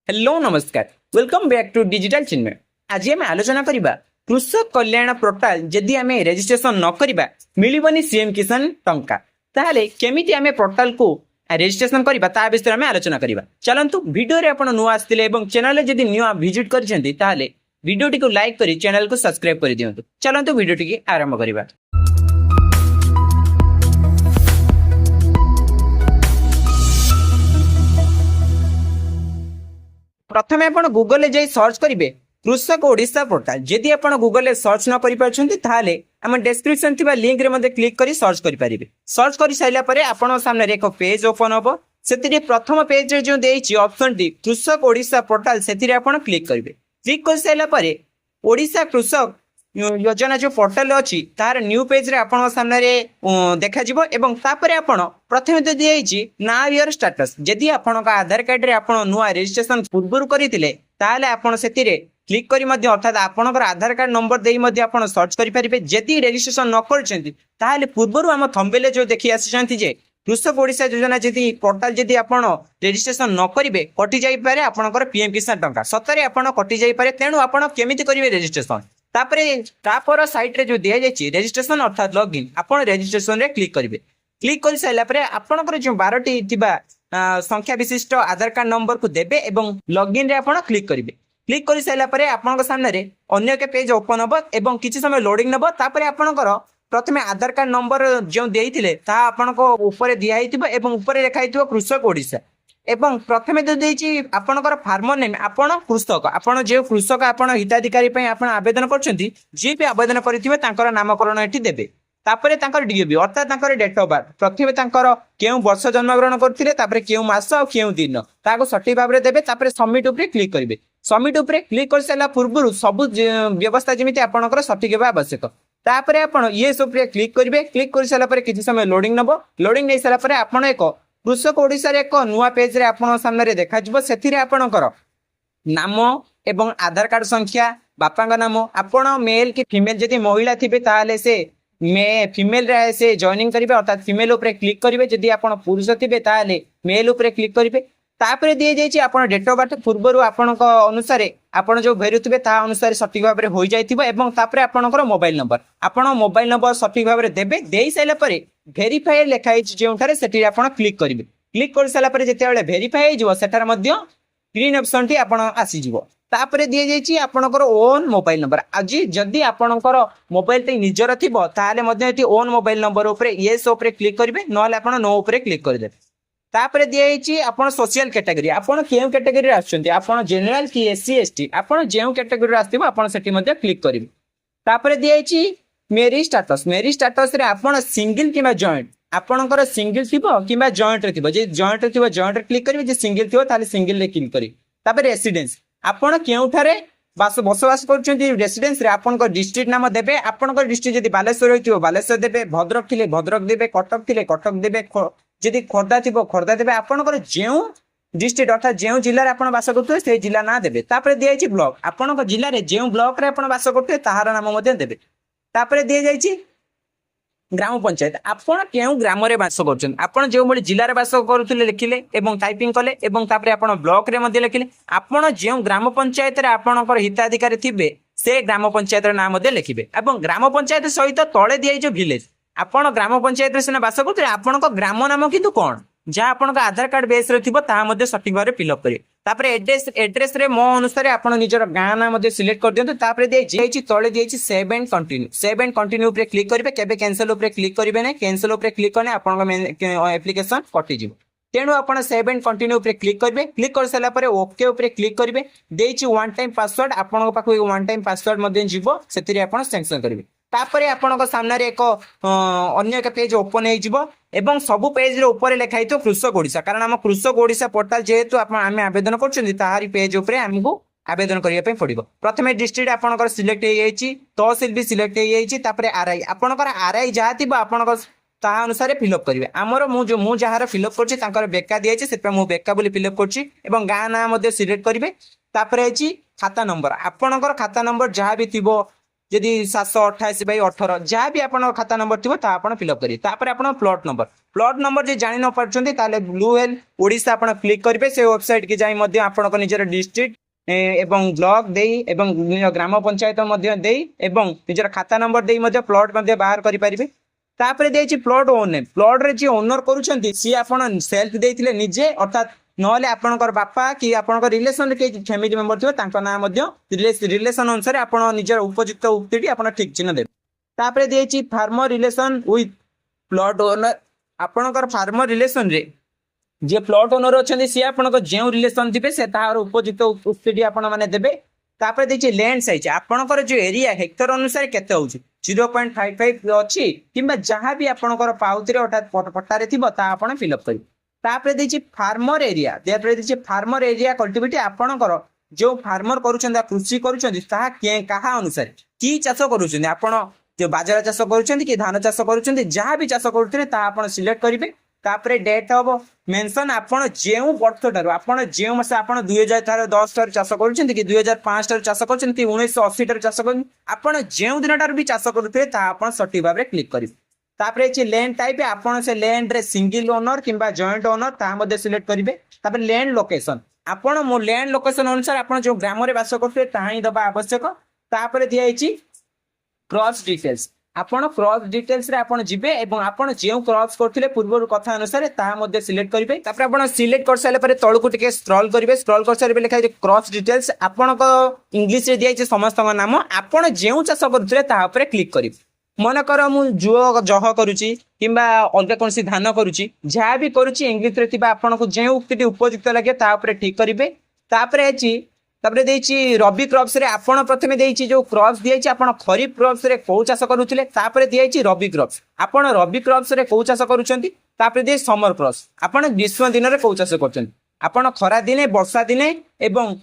Hello नमस्कार welcome back to digital चिन्मय। आज आम आलोचना करबा कृषक कल्याण पोर्टाल जदि आम रेजिस्ट्रेशन न करबा मिलिबनी सीएम किसान टंका ताहले केमिति आम पोर्टाल को रेजिस्ट्रेशन करबा ता विषय में आलोचना करबा। चलंतु वीडियो रे आपण नुआ आस्तिले एवं चैनल जदि न्यू विजिट करछन्ती ताहले वीडियो टी को लाइक करी चैनल को सब्सक्राइब कर दियंतु। चलंतु वीडियो टी आरंभ करबा। प्रथमे आपण गूगल ले जाई सर्च करिवे कृषक ओडिशा पोर्टाल। जदि आपण गूगल ले सर्च न करि परछन्ती ताहाले हम डिस्क्रिप्शन थिबा लिंक रे मध्ये क्लिक करी सर्च करि परिबे। सर्च करि साइला परे आपण सामने रे एक पेज ओपन होबो। सेतिरे प्रथम पेज रे जो देइछि ऑप्शन टी कृषक ओडिशा पोर्टाल सेतिरे आपण क्लिक करिवे। क्लिक कर साइला परे ओडिशा कृषक योजना जो पोर्टाल अछि तार न्यू पेज रे आपण सामने रे देखा जिवो एवं तापरे आपण प्रथमे तो दियछि नाउ योर स्टेटस। जदि आपण का आधार कार्ड रे आपण नुआ रजिस्ट्रेशन पूर्वरु करितिले ताले आपण सेतिरे क्लिक करी मध्ये अर्थात आपणकर आधार कार्ड नंबर देई मध्ये आपण सर्च करि परिबे। जदि रजिस्ट्रेशन न करछन्ती ताले पूर्वरु हम थंबनेल जो देखि आछन्ती जे कृषक ओडिशा योजना जदि पोर्टाल जदि आपण रजिस्ट्रेशन न करिवे कटि जाई पारे आपणकर पीएम किसान टंका सतरे आपण कटि जाई पारे। तेनु आपण केमिति करिवे रजिस्ट्रेशन तापर साइट रे जो दिया जायछि रजिस्ट्रेशन अर्थात लॉगिन आपण रजिस्ट्रेशन रे क्लिक करिवे। क्लिक कर साइला परे आपणकर जो 12टी थिबा संख्या विशिष्ट आधार कार्ड नंबर को देबे एवं लॉगिन रे आपण क्लिक करिवे। क्लिक कर साइला परे आपणक सामने रे अन्य के पेज ओपन होबो एवं किछि समय लोडिंग नबो। तापर आपणकर प्रथमे आधार कार्ड नंबर जो देइथिले ता आपणको ऊपर दिया हिथिबो एवं ऊपर लिखा हिथिबो कृषक ओडिशा एवं प्रथमे तो देइछि आपणकर फार्मर नेम आपण कृषक आपण जे कृषक आपण हिताधिकारी पय आपण आवेदन करछन्ती जे भी आवेदन करिथिबे तांकर नामकरण एठी देबे। तापरे तांकर डीओबी अर्थात तांकर डेट ऑफ बर्थ प्रथमे तांकर केउ वर्ष जन्म ग्रहण करथिले तापरे केउ मास आ केउ दिन ताको सठी भाबरे देबे। तापरे सबमिट ऊपर क्लिक करिवे। सबमिट ऊपर क्लिक कर साला पूर्वरु सब व्यवस्था जेमिति आपणकर सठी हेबा आवश्यक। तापरे आपण येस ऊपर क्लिक करिवे। क्लिक कर साला परे किछि समय लोडिंग नबो। लोडिंग नै साला परे आपण एक कृषक ओडिशा रे एक नुआ पेज रे आपण सामने रे देखा जिवो। सेथिरे आपणकर नाम एवं आधार कार्ड संख्या बापांग नाम आपण मेल कि फीमेल जदि महिला थिबे ताहाले से फीमेल रे से जॉइनिंग करिवे अर्थात फीमेल ऊपर क्लिक करिवे। जदि आपण पुरुष थिबे ताहाले मेल ऊपर क्लिक करिवे। तापरे दिए जाइछि आपण डेट ऑफ बर्थ पूर्वरु आपणक अनुसार आपण जो भेरुथिबे ता अनुसार सठिक भाबरे होई जाइथिबो एवं तापरे आपणकर मोबाइल नंबर आपण मोबाइल नंबर सठिक भाबरे देबे। देई साइला परे वेरीफाई लेखा हिच जेउठारे सेठी आपण क्लिक करिवे। क्लिक कर साला परे जेतेबेले वेरीफाई हिजो सेठार मध्ये ग्रीन ऑप्शन टी आपण आसी जिवो। तापरे दिए जाइछि आपणकर ओन मोबाइल नंबर। आज जदि आपणकर मोबाइल ते निजर थिबो ताहाले मध्ये एटी ओन मोबाइल नंबर ऊपर येस ऊपर क्लिक करिवे नहले आपण नो ऊपर क्लिक कर देबे। तापरे दिएछि आपण सोशल कैटेगरी आपण केउ कैटेगरी रे आछन्ती आपण जनरल की एससी एसटी आपण जेउ कैटेगरी रे आस्थिबो आपण सेठी मध्ये क्लिक करिवे। तापरे दिएछि मेरी स्टेटस रे आपण सिंगल किबा जॉइंट आपणकर सिंगल थिबो किबा जॉइंट रे थिबो जे जॉइंट रे थिबो जॉइंट रे क्लिक करिवे जे सिंगल थिबो ताले सिंगल रे क्लिक करिवे। तापरे रेसिडेंस आपण केउठारे बसवास करछन्ती रेसिडेंस रे आपणकर डिस्ट्रिक्ट नाम देबे। आपणकर डिस्ट्रिक्ट जदि बालेश्वर होइथिबो बालेश्वर देबे भद्रक थिले भद्रक देबे कटक थिले कटक देबे जदि खोर्धा थिबो खोर्धा देबे। आपणकर जेउ डिस्ट्रिक्ट अर्थात जेउ जिल्ला रे आपण वास करथुवे से जिल्ला ना देबे। तापरे दियैछि ब्लॉक आपणकर जिल्ला रे जेउ ब्लॉक रे आपण वास करथुवे ताहार नाम मध्ये देबे। तापरे दिए जाइछि ग्राम पंचायत आपण केउ ग्राम रे वास करछन आपण जेउ बडी जिल्ला रे वास करूथिले लिखिले एवं टाइपिंग कले एवं तापरे आपण ब्लॉक रे मध्ये लिखिले आपण जेउ ग्राम पंचायत रे आपणकर हिताधिकारी थिबे से ग्राम पंचायत रे नाम मध्ये लिखिबे एवं ग्राम पंचायत सहित तळे दियैछि विलेज आपण ग्राम पंचायत रे सिना वास करथुले आपण ग्राम नाम किंतु कोन जा आपण आधार कार्ड बेस रे थिबो ता मध्ये सठिक भाबरे फिल अप करिवे। तापरे एड्रेस रे मो अनुसार आपण निजर गां ना मध्ये सिलेक्ट कर दियंतु। तापरे देइछि तळे दिइछि सेव एंड कंटिन्यू ऊपर क्लिक करिवे। केबे कैंसिल ऊपर क्लिक करिवे नै कैंसिल ऊपर क्लिक करने आपण एप्लीकेशन कटि जिवो। तेणु आपण सेव एंड कंटिन्यू ऊपर क्लिक करिवे। क्लिक कर साला परे ओके ऊपर क्लिक करिवे। देइछि वन टाइम पासवर्ड आपण पाखु वन टाइम पासवर्ड मध्ये जिवो सेतिरे आपण सैंक्शन करिवे। तापरे आपणक सामने रे एक अन्य एक पेज ओपन हो जिवो एवं सब पेज रे ऊपर लिखा हितो कृषक ओडिशा कारण हम कृषक ओडिशा पोर्टाल जेहेतु आमे आवेदन करछन्ती ताहारी पेज ऊपर हमहु आवेदन करिया पे पड़िबो। प्रथमे डिस्ट्रिक्ट आपणकर सिलेक्ट हो जाइछि तहसील भी सिलेक्ट हो जाइछि तापरे आरआई आपणकर आरआई जहा थिबो आपणकर ताहा अनुसार फिल अप करिवे। हमर मु जहार फिल अप करछि तांकर बेका दियछि सेपे मु बेका बोली फिल अप करछि एवं गां ना मध्ये सिलेक्ट करिवे। तापरे अछि खाता नंबर आपणकर खाता नंबर जहा भी थिबो जदि 728/18 जहाँ भी आपन खाता नंबर थी आप फिलअप करेंगे तापर आप प्लॉट नंबर जो जानी न पार्टी ब्लू हेल ओडिशा आप क्लिक करेंगे से वेबसाइट की जाई आपण निजर डिस्ट्रिक्ट एवं ब्लॉक देई एवं ग्राम पंचायत एवं निजर खाता नंबर दे प्लॉट बाहर करें तापर देछि प्लॉट ओनर प्लॉट रे जे ओनर करूछंती सी आपण सेल्फ देथिले निजे अर्थात नहले आपणकर बापा कि आपणकर रिलेशन के फैमिली मेंबर थिबो तांको नाम मध्ये रिलेशन अनुसार आपण निजर उपयुक्त उक्तिटी आपण ठीक चिन्ह देबे तापर देछि farmer relation with plot owner आपणकर फार्मर रिलेशन रे जे प्लॉट ओनर अछंती सी आपणकर जेउ रिलेशन थिबे से तार उपयुक्त उक्तिटी आपण माने देबे तापर देछि लैंड साइज आपणकर जो एरिया हेक्टर अनुसार केते होउची 0.55 अच्छी कि जहाँ भी आपणकर पाउथरे अर्थात पट्टारे थिबो ता आपण फिलअप करी तापर देछि फार्मर एरिया तापर देछि फार्मर एरिया कल्टिविटी आपणकर जो फार्मर करूछंदा कृषि करूछंदी ता कहा अनुसार की चाष करूछंदी आपण जो बाजरा चाष करूछंदी कि धान चाष करूछंदी जहाँ भी चाष करूथरे ता आपण सिलेक्ट करिवे तापर डेट हम मेंशन आपण जेउ वर्ष ठारू आपण जेउ मास आपण 2010 ठारू चाष करूछंदी कि 2005 ठारू चाष करूछंदी 1980 ठारू चाष करूछंदी आपण जेउ दिन ठारू भी चाष करूथरे ता आपण सठी भाबरे क्लिक करिवे तापर एछि लैंड टाइप आपण से लैंड रे सिंगल ओनर किंबा जॉइंट ओनर ता मध्ये सिलेक्ट करिवे तापर लैंड लोकेशन आपण मो लैंड लोकेशन अनुसार आपण जो ग्राम रे वास करथले ताही दबा आवश्यक तापर दिया एछि क्रॉस डिटेल्स आपण क्रॉस डिटेल्स रे आपण जिबे एवं आपण जेउ क्रॉस करथिले पूर्व कथा अनुसार ता मध्ये सिलेक्ट करिवे तापर आपण सिलेक्ट कर साले परे तळकु टिके स्क्रॉल करिवे स्क्रॉल कर साले लिखा क्रॉस डिटेल्स आपण को इंग्लिश रे दिया छै समस्त नाम आपण जेउ चाष करथिले ता ऊपर क्लिक करिवे मन कर मु जुओ जह करूची किंबा अलग कौन सी धान करूची जहाँ भी करूची इंग्लिश रे थिबा आपण को जेउ उक्ति उपयुक्त लगे ता ऊपर ठीक करिवे तापर एछि तापर देछि रबी क्रॉप्स रे आपण प्रथमे देछि जो क्रॉप्स दियछि आपण खरीफ क्रॉप्स रे को चाष करूथिले तापर दियछि रबी क्रॉप्स आपण रबी क्रॉप्स रे को चाष करूछंती तापर दे समर क्रॉप्स आपण ग्रीष्म दिन रे को चाष करछंती आपण खरा दिने वर्षा दिने एवं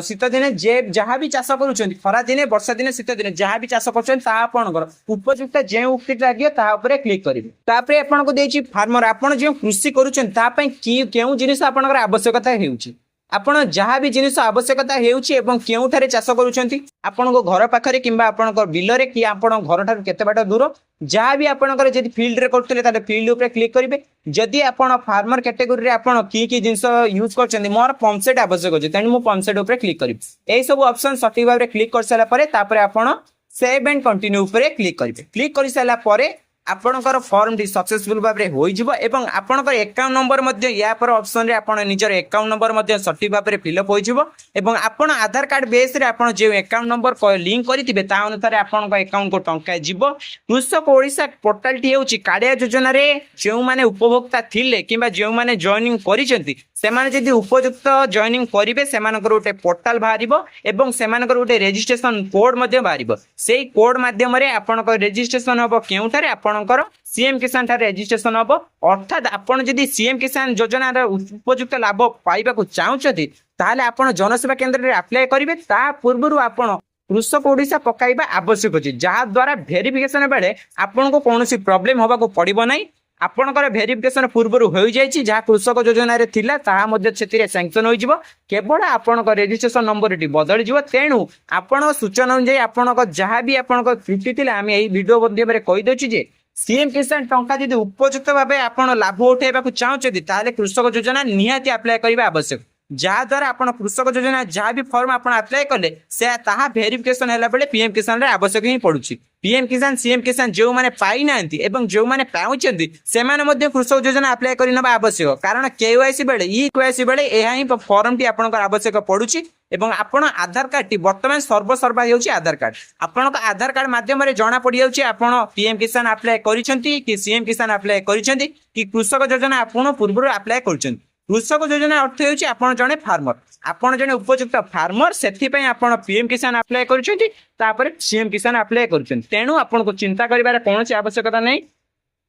शीत दिने जे जहाँ भी चाष करूछंती खरा दिने वर्षा दिने शीत दिने जहाँ भी चाष करछंती ता आपणकर उपयुक्त जे उक्ति लागियो ता ऊपर क्लिक करिवे तापर आपण को देछि फार्मर आपण जे कृषि करूछंती ता पई केउ जिनिस आपणकर आवश्यकता हेउची आपण जहाँ भी जिनिस आवश्यकता हेउची एवं केउठारे चाष करूछंती आपण को घर पाखरे किंबा आपण को बिल रे कि आपण घर ठार केते बाट दूर जहाँ भी आपणकर जदि फील्ड रे करथले ताले फील्ड ऊपर क्लिक करिवे जदि आपण फार्मर कैटेगरी रे आपण की जिनिस यूज करछंती मोर पंप सेट आवश्यक अछि तनि मु पंप सेट ऊपर क्लिक करिवे एई सब ऑप्शन सठी भाबरे क्लिक कर साला परे तापर आपण सेव एंड कंटिन्यू ऊपर क्लिक करिवे क्लिक करि साला परे आपणकर फॉर्म टी सक्सेसफुल भाबरे होई जिवो एवं आपणकर अकाउंट नंबर मध्ये या पर ऑप्शन रे आपण निजर अकाउंट नंबर मध्ये सठी भाबरे फिलअप होई जिवो एवं आपण आधार कार्ड बेस रे आपण जे अकाउंट नंबर लिंक करितिबे ता अनुसार आपणक अकाउंट को टंका जिवो कृषक ओडिशा पोर्टल टी हेउची काडिया योजना रे जेउ माने उपभोक्ता थिले किबा जेउ माने जॉइनिंग करिसेंती सेमाने जदि उपयुक्त जॉइनिंग करिवे सेमानकर गोटे पोर्टल बाहरिबो एवं सेमानकर गोटे रजिस्ट्रेशन कोड मध्ये बाहरिबो सेही कोड माध्यम रे आपणकर रजिस्ट्रेशन हबो केउठारे आपणकर सीएम किसान ठारे रजिस्ट्रेशन हबो अर्थात आपण जदि सीएम किसान योजना रे उपयुक्त लाभ पाइबा को चाहुचथि ताले आपण जनसेवा केंद्र रे अप्लाई करिवे ता पूर्वरु आपण कृषक ओडिशा पकाइबा आवश्यक अछि जहा द्वारा वेरिफिकेशन बेले आपण को कोनोसी प्रॉब्लम होबा को पड़िबो नै आपणकर वेरिफिकेशन पूर्व हो जाइए जहाँ कृषक योजना रे थिला ताहा मध्ये सेतिरे सैंक्शन हो जिवो केवल आपणकर रजिस्ट्रेशन नंबर टी बदली जिवो तेणु आपण सूचना अनुसार आपणकर जहाँ भी आपणकर त्रुटि थिला आमे एही वीडियो माध्यम रे कहि दोछि जे सीएम किसान टंका यदि उपयुक्त भाव आप लाभ उठेबा चाहते ताले कृषक योजना निहाती अप्लाई करने आवश्यक जहाँ द्वारा आप कृषक योजना जहाँ भी फॉर्म आप अप्लाई कले से ताहा वेरिफिकेशन है बेले पीएम किसान रे आवश्यक ही पड़ुछि पीएम किसान सीएम किसान जो मैंने पाई नांती एवं जो मैंने पाउचंती से माने मध्ये कृषक योजना अप्लाई करने आवश्यक कारण केवाईसी बेले ई केवाईसी बेले एहा ही फॉर्म टी आपन आवश्यक पड़ुछि एवं आपण आधार कार्ड टी वर्तमान सर्वसर्वा हेउछि आधार कार्ड आपण आधार कार्ड माध्यम रे जणा पड़ी जाउछि आपण पीएम किसान अप्लाई करिसेंती कि सीएम किसान अप्लाई करिसेंती कि कृषक योजना आपण पूर्व अप्लाई करिसेंती कृषक योजना अर्थ हेउछि आपण जणे फार्मर आपण जणे उपयुक्त फार्मर सेथि पय आपण पीएम किसान अप्लाई करिसेंती तापर सीएम किसान अप्लाई करिसेंती तेणु आपण को चिंता करिवार कोनोसी आवश्यकता नै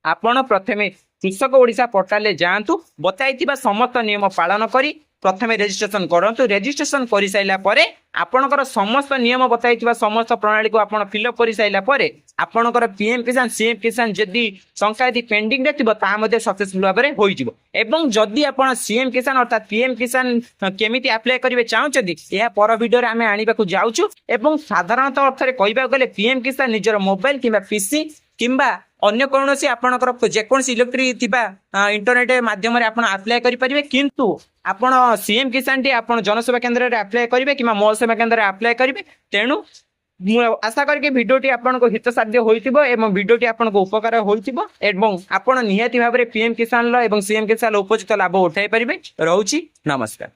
आपण प्रथमे कृषक ओडिशा पोर्टल ले जांतु बताइतिबा समस्त नियम पालन करी प्रथमे रेजिस्ट्रेशन करंतु रेजिस्ट्रेशन कर साइला परे आपणकर समस्त नियम बताइथिबा समस्त प्रणाली को आपण फिलअप कर साइला परे आपणकर पीएम किसान सीएम किसान जदि टंका यदि पेंडिंग रे थिबो ता मध्ये सक्सेसफुल भाबरे होई जिवो एवं जदि आपण सीएम किसान अर्थात पीएम किसान केमिति अप्लाई करिवे चाहुचदी या पर वीडियो रे आमे आनिबा को जाउछु एवं साधारणतः अर्थ रे कहबा गले पीएम किसान निजर मोबाइल किबा पीसी किंबा अन्य कौनसी आपणकर जेकोसी इलेक्ट्रिक थिबा इंटरनेट माध्यम रे आपण अप्लाई करि परिबे किंतु आपण सीएम किसान टी आपण जनसेवा केंद्र रे अप्लाई करिवे किबा मॉल सेवा केंद्र रे अप्लाई करिवे तेनु आशा करके वीडियोटी आपन को हित साध्य होइतिबो एवं वीडियोटी आपन को उपकार होइतिबो एवं आपण निहाती भाबरे पीएम किसान लो एवं सीएम किसान उपजित लाभ उठाई परिबे रहउची नमस्कार।